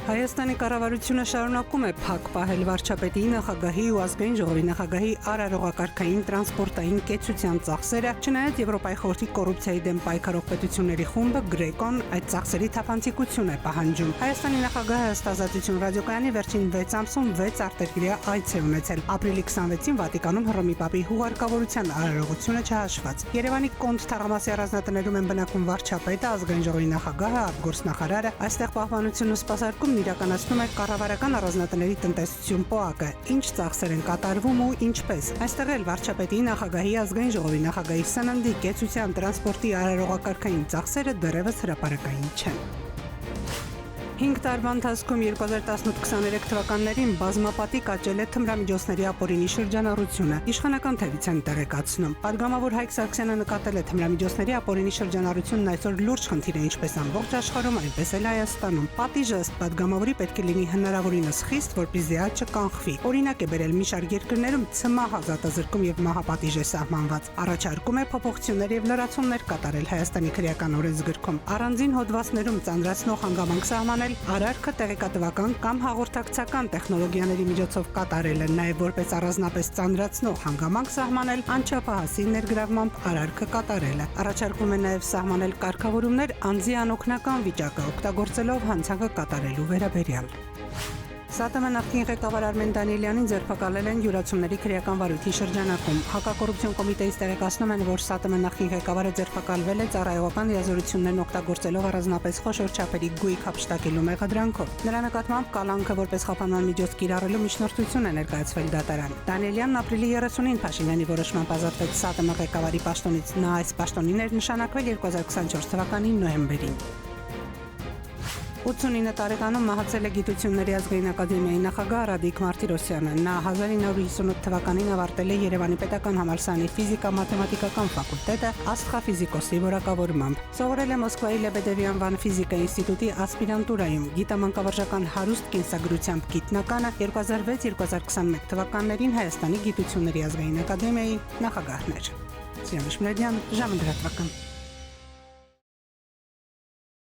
Հայաստանի կառավարությունը շարունակում է փակ պահել վարչապետի, նախագահի ու ազգային ժողովի նախագահի արարողակարգային տրանսպորտային կեցության ծախսերը, չնայած Եվրոպայի խորհրդի կոռուպցիայի դեմ պայքարող պետությունների խումբը Գրեկոն այդ ծախսերի թափանցիկություն է պահանջում։ Հայաստանի նախագահը Ազատություն ռադիոկայանի վերջին 6 ամսում 6 արտերկրյա այց է ունեցել։ Ապրիլի 26-ին Վատիկանում Հռոմի Պապի հուղարկավորության արարողությունը չհաշված։ Երևանի Կոնտ թաղամասի առանձնատներում են բնակվում վարչապետը, ազգային ժողովի նախագահը, արտգործնախարարը, այստեղ պահպանությունն ու սպասարկումն իրականացնում է կառավարական առանձնատների տնտեսություն ՊՕԱԿ-ը, ինչ ծախսեր են կատարվում ու ինչպես։ Այստեղ էլ վարչապետի, նախագահի, ազգային ժողովի նախագահի սննդի, կեցության, տրանսպորտի արարողակարգային ծախսերը դեռևս հրապարակային չեն։ 5 տարվա ընթացքում 2018-23 թվականներին բազմապատիկ աճել է թմրամիջոցների ապօրինի շրջանառությունը։ Իշխանական թևից են տեղեկացնում։ Պատգամավոր Հայկ Սարգսյանը նկատել է թմրամիջոցների ապօրինի շրջանառությունն այսօր լուրջ խնդիր է ինչպես ամբողջ աշխարհում, այնպես էլ Հայաստանում։ Պատիժը ըստ պատգամավորի պետք է լինի հնարավորինս խիստ, որպեսզի աճը կանխվի։ Օրինակ է բերել մի շարք երկրներում ցմահ ազատազրկում եւ մահապատիժ է սահմանված։ Առաջարկում է փոփոխություններ եւ լրացումներ կատարել Հայաստանի քրեական օրենսգրքում։ Առանձին հոդվածներում ծանրացնող հանգամանք սահմանել արարքը տեղեկատվական կամ հաղորդակցական տեխնոլոգիաների միջոցով կատարելը, նաև որպես առանձնապես ծանրացնող հանգամանք սահմանել անչափահասի ներգրավմամբ արարքը կատարելը։ Առաջարկվում է նաև սահմանել կարգավորումներ անձի անօգնական վիճակը օգտագործելով հանցանքը կատարելու վերաբերյալ։ ՍԱՏՄ նախկին ղեկավար Արմեն Դանիելյանին ձերբակալել են յուրացումների քրեական վարույթի շրջանակում։ Հակակոռուպցիոն կոմիտեից տեղեկացնում են, որ ՍԱՏՄ նախկին ղեկավարը ձերբակալվել է ծառայողական լիազորություններն օգտագործելով առանձնապես խոշոր չափերի գույք հափշտակելու մեղադրանքով։ Նրա նկատմամբ կալանքը որպես խափանման միջոց կիրառելու միջնորդություն է ներկայացվել դատարան։ Դանիելյանն ապրիլի 30-ին Փաշինյանի որոշմամբ ազատվեց ՍԱՏՄ ղեկավարի պաշտոնից։ Նա այս պաշտոնին էր նշանակվել 2024 թվականի նոյեմբերին։ 89 տարեկանում մահացել է Գիտությունների ազգային ակադեմիայի նախագահ Ռադիկ Մարտիրոսյանը։ Նա 1958 թվականին ավարտել է Երևանի պետական համալսարանի ֆիզիկա-մաթեմատիկական ֆակուլտետը աստղաֆիզիկոսի որակավորմամբ։ Սովորել է Մոսկվայի Լեբեդևի անվան ֆիզիկա ինստիտուտի ասպիրանտուրայում, գիտամանկավարժական հարուստ կենսագրությամբ գիտնականը 2006-2021 թվականներին Հայաստանի Գիտությունների ազգային ակադեմիայի նախագահն էր։ Ժամը լրատվական։